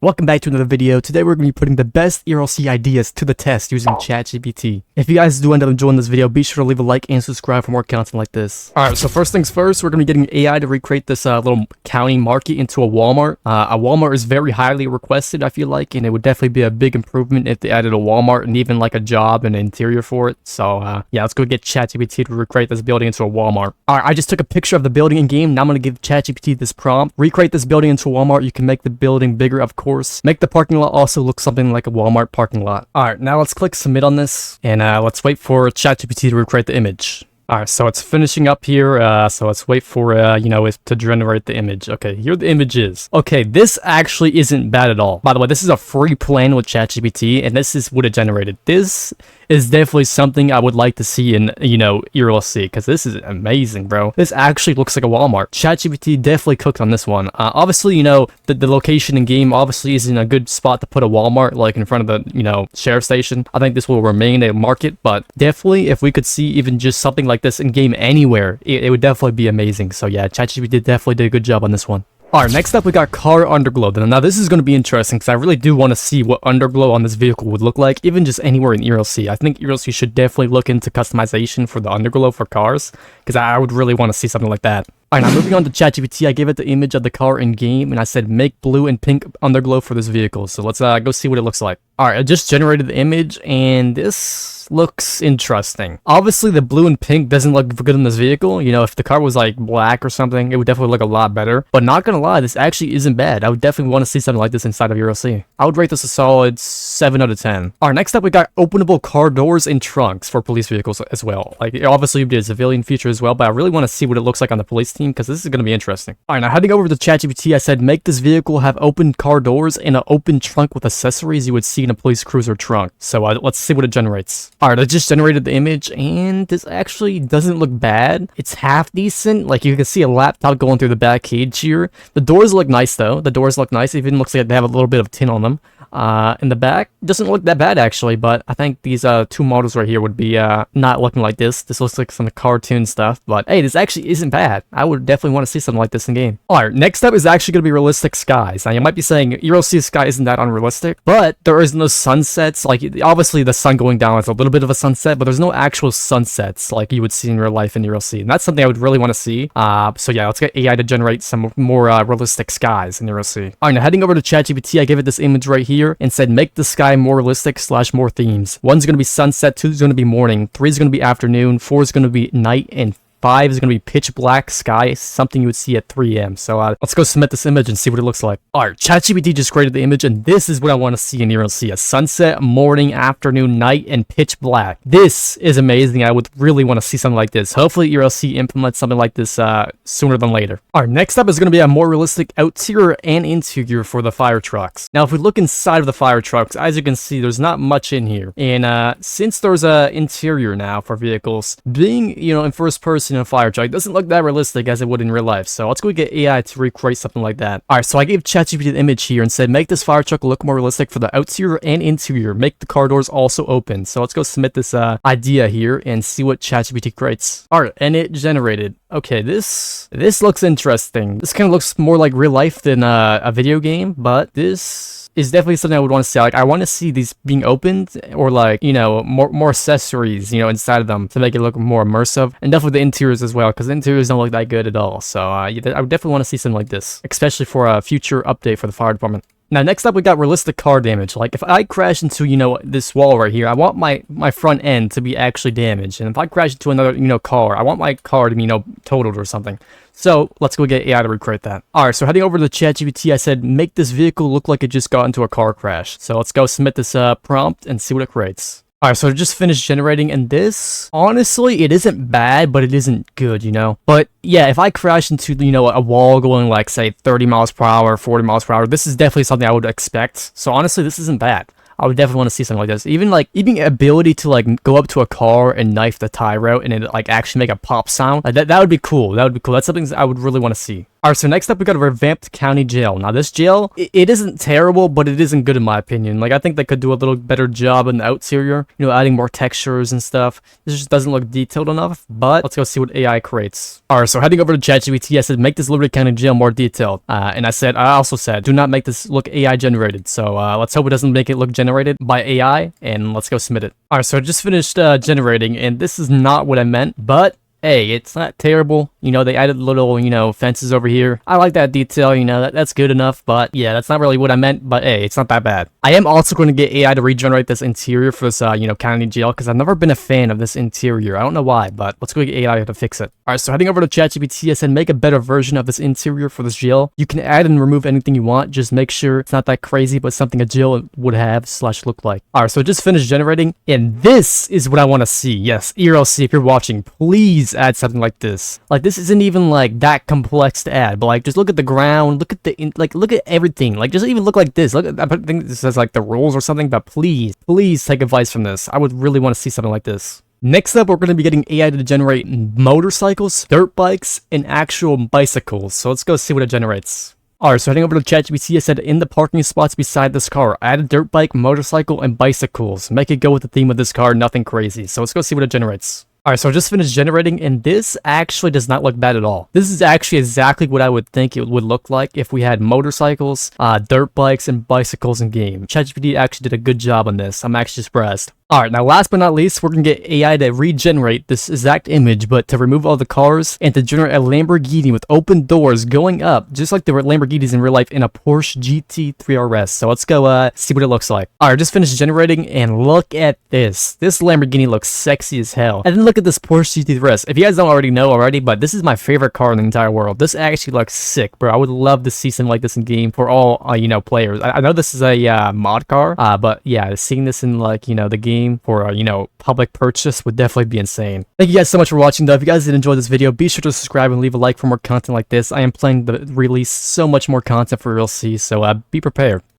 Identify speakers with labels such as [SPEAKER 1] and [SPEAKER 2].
[SPEAKER 1] Welcome back to another video. Today we're going to be putting the best ERLC ideas to the test using ChatGPT. If you guys do end up enjoying this video, be sure to leave a like and subscribe for more content like this. Alright, so first things first, we're going to be getting AI to recreate this little county market into a Walmart. A Walmart is very highly requested, I feel like, and it would definitely be a big improvement if they added a Walmart and even like a job and an interior for it. So yeah, let's go get ChatGPT to recreate this building into a Walmart. Alright, I just took a picture of the building in game. Now I'm going to give ChatGPT this prompt. Recreate this building into a Walmart. You can make the building bigger, of course. Make the parking lot also look something like a Walmart parking lot. Alright, now let's click submit on this, and let's wait for ChatGPT to recreate the image. Alright, so it's finishing up here, so let's wait for, to generate the image. Okay, here the image is. Okay, this actually isn't bad at all. By the way, this is a free plan with ChatGPT, and this is what it generated. This is definitely something I would like to see in, ERLC, because this is amazing, bro. This actually looks like a Walmart. ChatGPT definitely cooked on this one. Obviously, the location in game obviously isn't a good spot to put a Walmart, like in front of the, sheriff station. I think this will remain a market, but definitely if we could see even just something like this in game anywhere, it would definitely be amazing. So yeah, ChatGPT definitely did a good job on this one. Alright, next up we got car underglow. Now this is going to be interesting because I really do want to see what underglow on this vehicle would look like, even just anywhere in ERLC. I think ERLC should definitely look into customization for the underglow for cars, because I would really want to see something like that. Alright, now moving on to ChatGPT, I gave it the image of the car in game, and I said make blue and pink underglow for this vehicle. So let's go see what it looks like. Alright, I just generated the image, and this looks interesting. Obviously, the blue and pink doesn't look good in this vehicle. If the car was like black or something, it would definitely look a lot better. But not gonna lie, this actually isn't bad. I would definitely want to see something like this inside of ERLC. I would rate this a solid 7 out of 10. Alright, next up we got openable car doors and trunks for police vehicles as well. Like, obviously we did a civilian feature as well, but I really want to see what it looks like on the police team, because this is going to be interesting. Alright, now heading over to ChatGPT, I said make this vehicle have open car doors and an open trunk with accessories you would see in a police cruiser trunk. So let's see what it generates. Alright, I just generated the image, and this actually doesn't look bad. It's half decent. Like, you can see a laptop going through the back cage here. The doors look nice though. The doors look nice. It even looks like they have a little bit of tin on them. In the back, doesn't look that bad actually, but I think these two models right here would be not looking like this. This looks like some cartoon stuff, but hey, this actually isn't bad. I would definitely want to see something like this in game. Alright, next up is actually going to be realistic skies. Now you might be saying ERLC sky isn't that unrealistic, but there is no sunsets. Like, obviously the sun going down is a little bit of a sunset, but there's no actual sunsets like you would see in real life in ERLC, and that's something I would really want to see. So yeah, let's get AI to generate some more realistic skies in ERLC. Alright, now heading over to ChatGPT, I gave it this image right here and said make the sky more realistic / more themes. 1's going to be sunset, 2's going to be morning, 3's going to be afternoon, 4's going to be night, and 5 is going to be pitch black sky, something you would see at 3 a.m. So let's go submit this image and see what it looks like. Alright, ChatGPT just created the image, and this is what I want to see in ERLC. A sunset, morning, afternoon, night, and pitch black. This is amazing. I would really want to see something like this. Hopefully ERLC implements something like this sooner than later. Alright, next up is going to be a more realistic exterior and interior for the fire trucks. Now if we look inside of the fire trucks, as you can see, there's not much in here. And since there's a interior now for vehicles, being, in first person in a fire truck doesn't look that realistic as it would in real life. So let's go get AI to recreate something like that. Alright, so I gave ChatGPT the image here and said make this fire truck look more realistic for the exterior and interior. Make the car doors also open. So let's go submit this idea here and see what ChatGPT creates. Alright, and it generated. Okay, this looks interesting. This kind of looks more like real life than a video game, but this is definitely something I would want to see. Like, I want to see these being opened, or like, more accessories, inside of them to make it look more immersive, and definitely the interiors as well, because the interiors don't look that good at all. So I would definitely want to see something like this, especially for a future update for the fire department. Now, next up, we got realistic car damage. Like, if I crash into, this wall right here, I want my front end to be actually damaged. And if I crash into another, car, I want my car to be, totaled or something. So, let's go get AI to recreate that. Alright, so heading over to ChatGPT, I said, make this vehicle look like it just got into a car crash. So, let's go submit this prompt and see what it creates. Alright, so I just finished generating, and this, honestly, it isn't bad, but it isn't good, But, yeah, if I crash into, a wall going, like, say, 30 miles per hour, 40 miles per hour, this is definitely something I would expect. So, honestly, this isn't bad. I would definitely want to see something like this. Even ability to, like, go up to a car and knife the tire out and it, like, actually make a pop sound. Like, that would be cool. That would be cool. That's something I would really want to see. Alright, so next up we got a revamped county jail. Now this jail, it isn't terrible, but it isn't good in my opinion. Like, I think they could do a little better job in the exterior, you know, adding more textures and stuff. This just doesn't look detailed enough, but let's go see what AI creates. Alright, so heading over to ChatGPT, I said make this Liberty County jail more detailed. And I also said, do not make this look AI generated. So let's hope it doesn't make it look generated by AI, and let's go submit it. Alright, so I just finished generating, and this is not what I meant, but hey, it's not terrible. You know, they added little, you know, fences over here. I like that detail, you know, that's good enough, but yeah, that's not really what I meant, but hey, it's not that bad. I am also going to get AI to regenerate this interior for this, you know, county jail, because I've never been a fan of this interior. I don't know why, but let's go get AI to fix it. Alright, so heading over to ChatGPT, I said make a better version of this interior for this jail. You can add and remove anything you want, just make sure it's not that crazy, but something a jail would have / look like. Alright, so it just finished generating, and this is what I want to see. Yes, ERLC, if you're watching, please add something like this. Like, this isn't even like that complex to add, but like, just look at the ground, look at the look at everything. Like, just even look like this. Look at, I think this says like the rules or something, but please take advice from this. I would really want to see something like this. Next up, we're going to be getting AI to generate motorcycles, dirt bikes, and actual bicycles. So let's go see what it generates. Alright, so heading over to ChatGPT, I said in the parking spots beside this car, add a dirt bike, motorcycle, and bicycles. Make it go with the theme of this car, nothing crazy. So let's go see what it generates. Alright, so I just finished generating, and this actually does not look bad at all. This is actually exactly what I would think it would look like if we had motorcycles, dirt bikes, and bicycles in game. ChatGPT actually did a good job on this. I'm actually surprised. Alright, now last but not least, we're going to get AI to regenerate this exact image, but to remove all the cars and to generate a Lamborghini with open doors going up, just like the Lamborghinis in real life in a Porsche GT3 RS. So let's go see what it looks like. Alright, just finished generating, and look at this. This Lamborghini looks sexy as hell. And then look at this Porsche GT3 RS. If you guys don't already know already, but this is my favorite car in the entire world. This actually looks sick, bro. I would love to see something like this in game for all, you know, players. I know this is a mod car, but yeah, seeing this in like, you know, the game for you know, public purchase would definitely be insane. Thank you guys so much for watching though. If you guys did enjoy this video, be sure to subscribe and leave a like for more content like this. I am planning to release so much more content for ERLC, so be prepared.